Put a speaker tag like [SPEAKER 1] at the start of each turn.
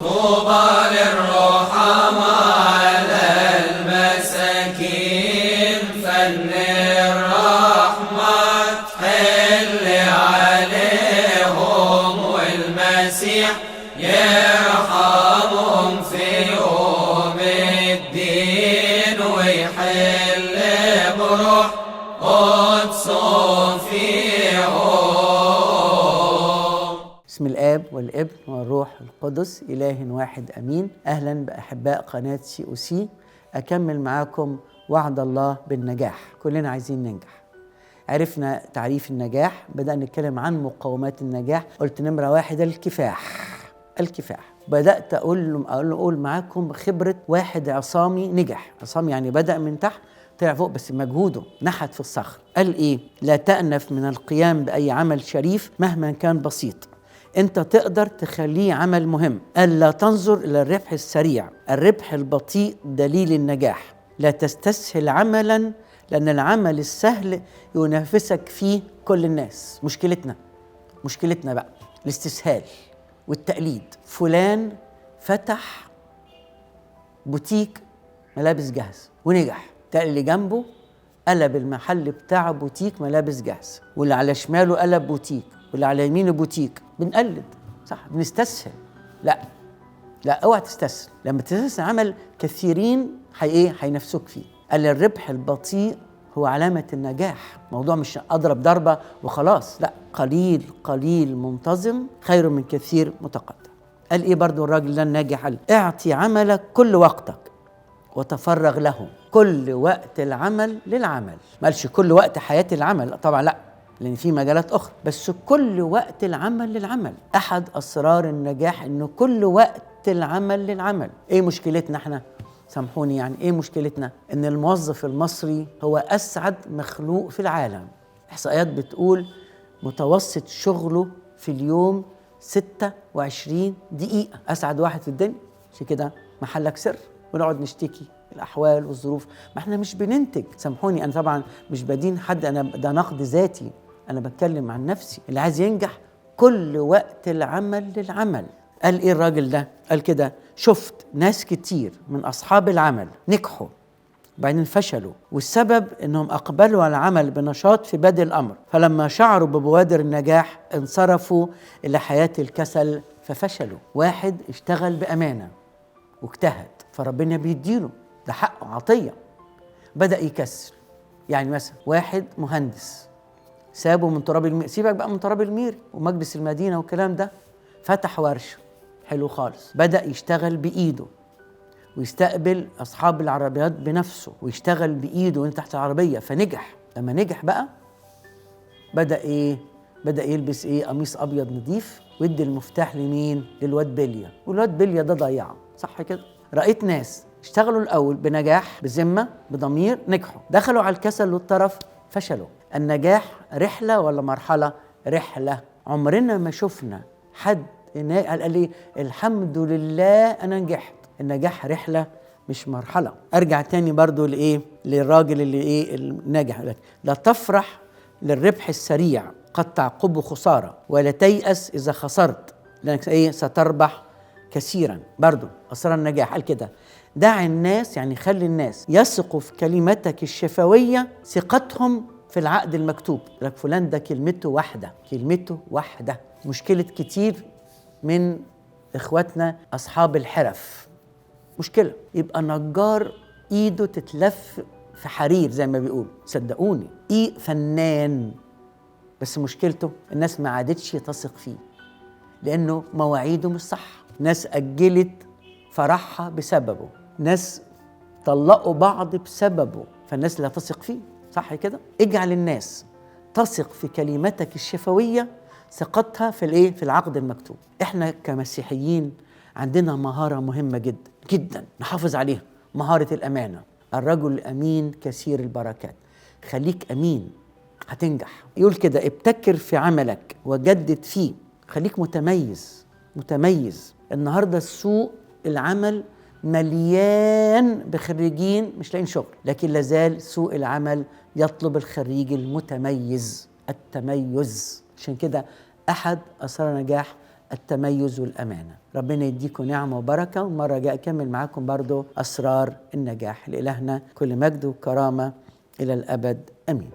[SPEAKER 1] طوبى للرحماء المساكين فن الرحمة حل عليهم والمسيح يرحمهم في يوم الدين ويحل بروح قدسه فيهم.
[SPEAKER 2] بسم الآب والابن والروح القدس إله واحد أمين. أهلا بأحباء قناة COC. أكمل معاكم وعد الله بالنجاح. كلنا عايزين ننجح. عرفنا تعريف النجاح، بدأنا نتكلم عن مقومات النجاح. قلت نمرة واحد الكفاح. بدأت أقول معاكم خبرة واحد عصامي نجح. عصامي يعني بدأ من تحت طلع فوق، بس مجهوده نحت في الصخر. قال إيه؟ لا تأنف من القيام بأي عمل شريف مهما كان بسيط، انت تقدر تخليه عمل مهم. قال لا تنظر الى الربح السريع، الربح البطيء دليل النجاح. لا تستسهل عملا لان العمل السهل ينافسك فيه كل الناس. مشكلتنا بقى الاستسهال والتقليد. فلان فتح بوتيك ملابس جاهزة ونجح، اللي جنبه قلب المحل بتاعه بوتيك ملابس جاهزة، واللي على شماله قلب بوتيك، واللي على يمينه بوتيك. بنقلد، صح؟ بنستسهل. لا اوعى تستسهل. لما تستسهل عمل كثيرين هينافسوك فيه. قال الربح البطيء هو علامة النجاح. موضوع مش اضرب ضربة وخلاص، لا، قليل منتظم خير من كثير متقدم. قال ايه برضو الراجل ده الناجح؟ قال اعطي عملك كل وقتك وتفرغ له. كل وقت العمل للعمل. ما قالش كل وقت حياة العمل، طبعا لا، لأن في مجالات أخرى، بس كل وقت العمل للعمل. أحد أسرار النجاح إنه كل وقت العمل للعمل. إيه مشكلتنا إحنا؟ سامحوني، يعني إيه مشكلتنا؟ إن الموظف المصري هو أسعد مخلوق في العالم. إحصائيات بتقول متوسط شغله في اليوم 26 دقيقة. أسعد واحد في الدنيا. عشان كده محلك سر ونقعد نشتكي الأحوال والظروف. ما احنا مش بننتج. سامحوني، أنا طبعا مش بدين حد، أنا ده نقد ذاتي، أنا بتكلم عن نفسي. اللي عايز ينجح كل وقت العمل للعمل. قال إيه الراجل ده؟ قال كده: شفت ناس كتير من أصحاب العمل نجحوا وبعدين فشلوا، والسبب إنهم أقبلوا على العمل بنشاط في بدء الأمر، فلما شعروا ببوادر النجاح انصرفوا إلى حياة الكسل ففشلوا. واحد اشتغل بأمانة واجتهد فربنا بيديله، ده حقه، عطية. بدأ يكسر. يعني مثلا واحد مهندس سابه من تراب الميري، سيبك بقى من تراب الميري ومجلس المدينة والكلام ده، فتح ورشة حلو خالص، بدأ يشتغل بإيده ويستقبل أصحاب العربيات بنفسه ويشتغل بإيده وانت تحت العربية، فنجح. لما نجح بقى بدأ يلبس قميص أبيض نظيف ويدي المفتاح لمين؟ للواد بليا، والواد بليا ده ضيعه، صح كده؟ رأيت ناس اشتغلوا الأول بنجاح بذمة بضمير نجحوا، دخلوا على الكسل والطرف فشلوا. النجاح رحلة ولا مرحلة؟ رحلة. عمرنا ما شفنا حد قال لي الحمد لله أنا نجحت. النجاح رحلة مش مرحلة. أرجع تاني برضو للراجل اللي الناجح. لا تفرح للربح السريع قد تعقبه خسارة، ولا تيأس إذا خسرت لأنك ستربح كثيرا. برضو أسرار النجاح قال كده: دع الناس، يعني خلي الناس يثقوا في كلمتك الشفوية ثقتهم في العقد المكتوب. لك فلان ده كلمته واحدة. مشكلة كتير من إخواتنا أصحاب الحرف، مشكلة يبقى نجار إيده تتلف في حرير زي ما بيقول، صدقوني فنان، بس مشكلته الناس ما عادتش تثق فيه لأنه مواعيده مش صح. ناس أجلت فرحها بسببه، ناس طلقوا بعض بسببه، فالناس لا تثق فيه، صح كده؟ اجعل الناس تثق في كلمتك الشفوية ثقتها في العقد المكتوب. احنا كمسيحيين عندنا مهارة مهمة جدا جدا نحافظ عليها، مهارة الأمانة. الرجل الأمين كثير البركات. خليك أمين هتنجح. يقول كده: ابتكر في عملك وجدد فيه. خليك متميز. النهاردة سوق العمل مليان بخريجين مش لاقيين شغل، لكن لازال سوق العمل يطلب الخريج المتميز. التميز. عشان كده أحد أسرار نجاح التميز والأمانة. ربنا يديكم نعمة وبركة، والمرة الجاية أكمل معاكم برضو أسرار النجاح. لإلهنا كل مجد وكرامة إلى الأبد، أمين.